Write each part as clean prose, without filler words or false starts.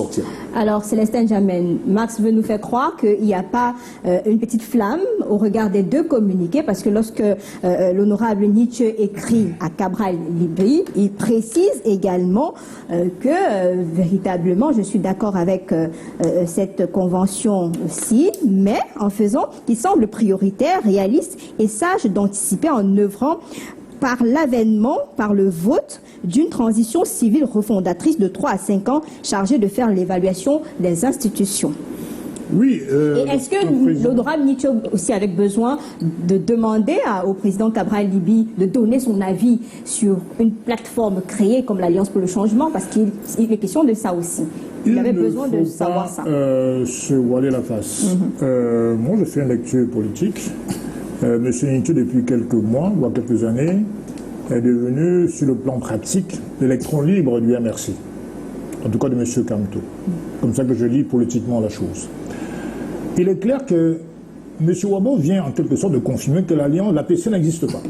sortir. Alors, Célestin Jammeh, Max veut nous faire croire qu'il n'y a pas une petite flamme au regard des deux communiqués, parce que lorsque l'honorable Nietzsche écrit à Cabral Libri, il précise également que véritablement, je suis d'accord avec cette convention-ci, mais en faisant qu'il semble prioritaire, réaliste et sage d'anticiper en œuvrant par l'avènement, par le vote d'une transition civile refondatrice de 3 à 5 ans chargée de faire l'évaluation des institutions. Oui. Et est-ce que l'honorable Nietzsche aussi avait besoin de demander au président Cabral Libri de donner son avis sur une plateforme créée comme l'Alliance pour le changement, parce qu'il est question de ça aussi. Il avait besoin de savoir ça. Se voiler la face. Moi, je fais une lecture politique. Monsieur Nietzsche, depuis quelques mois, voire quelques années, est devenu, sur le plan pratique, l'électron libre du MRC. En tout cas de monsieur Camteau. Comme ça que je lis politiquement la chose. Il est clair que M. Wabo vient en quelque sorte de confirmer que l'Alliance, l'APC n'existe pas.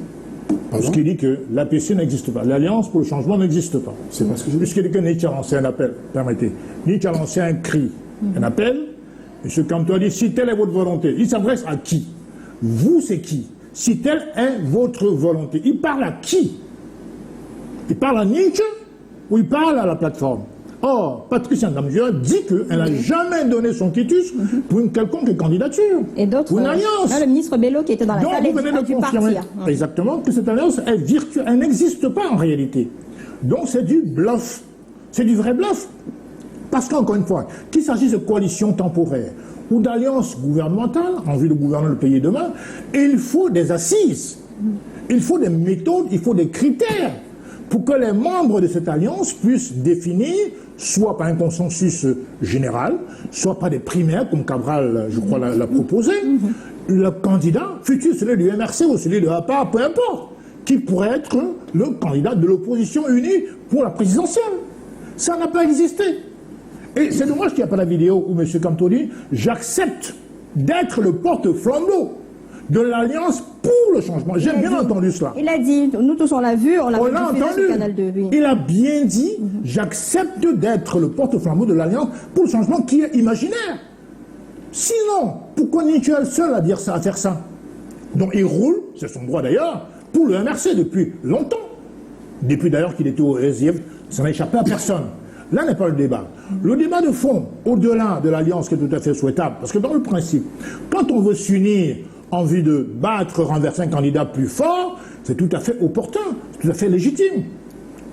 Parce qu'il dit que l'APC n'existe pas. L'Alliance pour le changement n'existe pas. C'est parce que puisqu'il dit que Nietzsche a lancé un appel, permettez. Nietzsche a lancé un cri, un appel. M. Camteau a dit, si telle est votre volonté, il s'adresse à qui? Vous, c'est qui? Si telle est votre volonté. Il parle à qui? Il parle à Nietzsche ou il parle à la plateforme? Or, Patricia Ndamjua dit qu'elle n'a jamais donné son quitus pour une quelconque candidature. Et d'autres, pour une alliance. Là, le ministre Bello qui était dans la donc, salle, vous venez de confirmer exactement que cette alliance est virtuelle. Elle n'existe pas en réalité. Donc c'est du bluff. C'est du vrai bluff. Parce qu'encore une fois, qu'il s'agisse de coalition temporaire ou d'alliance gouvernementale en vue de gouverner le pays demain, il faut des assises. Il faut des méthodes, il faut des critères pour que les membres de cette alliance puissent définir, soit par un consensus général, soit par des primaires, comme Cabral, je crois, l'a proposé, le candidat, futur celui du MRC ou celui de APA, peu importe, qui pourrait être le candidat de l'opposition unie pour la présidentielle. Ça n'a pas existé. Et c'est dommage qu'il n'y a pas la vidéo où M. Camteau dit « J'accepte d'être le porte-flambeau de l'Alliance pour le changement ». J'ai bien entendu cela. Il a dit, nous tous on l'a vu, on l'a entendu sur Canal 2. Oui. Il a bien dit « J'accepte d'être le porte-flambeau de l'Alliance pour le changement qui est imaginaire ». Sinon, pourquoi Nietzsche est le seul à dire ça, à faire ça? Donc il roule, c'est son droit d'ailleurs, pour le MRC depuis longtemps. Depuis d'ailleurs qu'il était au SIF, ça n'a échappé à personne. Là n'est pas le débat. Le débat de fond, au-delà de l'alliance qui est tout à fait souhaitable, parce que dans le principe, quand on veut s'unir en vue de battre, renverser un candidat plus fort, c'est tout à fait opportun, tout à fait légitime.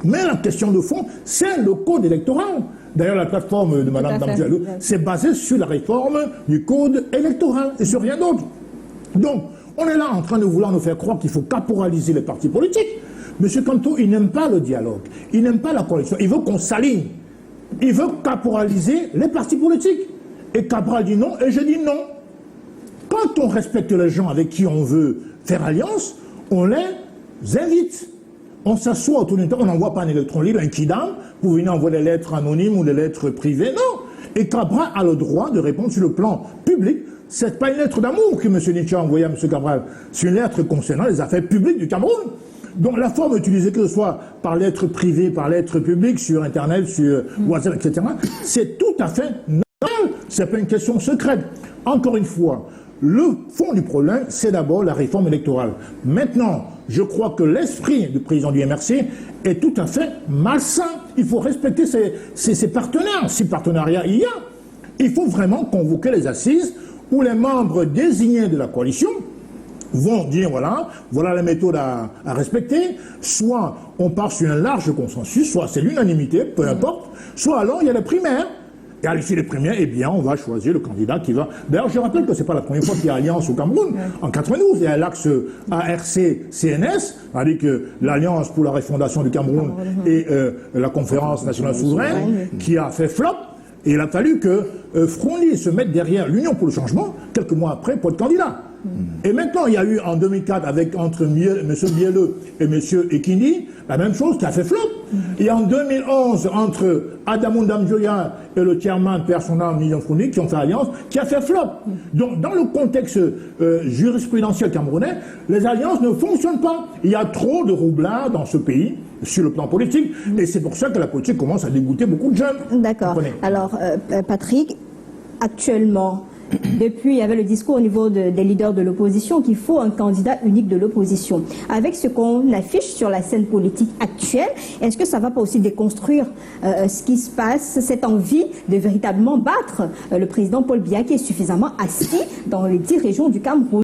Mais la question de fond, c'est le code électoral. D'ailleurs, la plateforme de Mme Damdiallo, c'est basé sur la réforme du code électoral et sur rien d'autre. Donc, on est là en train de vouloir nous faire croire qu'il faut caporaliser les partis politiques. M. Camteau, il n'aime pas le dialogue, il n'aime pas la coalition, il veut qu'on s'aligne. Il veut caporaliser les partis politiques. Et Cabral dit non, et je dis non. Quand on respecte les gens avec qui on veut faire alliance, on les invite. On s'assoit autour d'une table, on n'envoie pas un électron libre, un kidam, pour venir envoyer des lettres anonymes ou des lettres privées. Non. Et Cabral a le droit de répondre sur le plan public. C'est pas une lettre d'amour que M. Nietzsche a envoyée à M. Cabral. C'est une lettre concernant les affaires publiques du Cameroun. Donc la forme utilisée, que ce soit par lettre privée, par lettre publique, sur Internet, sur WhatsApp, etc., c'est tout à fait normal. C'est pas une question secrète. Encore une fois, le fond du problème, c'est d'abord la réforme électorale. Maintenant, je crois que l'esprit du président du MRC est tout à fait malsain. Il faut respecter ses partenaires. Si partenariat il y a, il faut vraiment convoquer les assises où les membres désignés de la coalition vont dire voilà les méthodes à respecter, soit on part sur un large consensus, soit c'est l'unanimité, peu importe, soit alors il y a les primaires. Et à l'issue des primaires, eh bien, on va choisir le candidat qui va... D'ailleurs, je rappelle que ce n'est pas la première fois qu'il y a alliance au Cameroun. En 92, il y a l'axe ARC-CNS, c'est-à-dire que l'Alliance pour la refondation du Cameroun et la Conférence nationale souveraine, qui a fait flop. Et il a fallu que Frondier se mette derrière l'Union pour le changement, quelques mois après, pour être candidat. Et maintenant, il y a eu en 2004, entre M. Bielleux et M. Ekindi, la même chose qui a fait flop. Et en 2011, entre Adamou Ndamjoya et le chairman personnel Million Fourni, qui ont fait alliance, qui a fait flop. Donc, dans le contexte jurisprudentiel camerounais, les alliances ne fonctionnent pas. Il y a trop de roublard dans ce pays, sur le plan politique, et c'est pour ça que la politique commence à dégoûter beaucoup de jeunes. D'accord. Alors, Patrick, actuellement, depuis, il y avait le discours au niveau des leaders de l'opposition qu'il faut un candidat unique de l'opposition. Avec ce qu'on affiche sur la scène politique actuelle, est-ce que ça ne va pas aussi déconstruire ce qui se passe, cette envie de véritablement battre le président Paul Biya qui est suffisamment assis dans les 10 régions du Cameroun?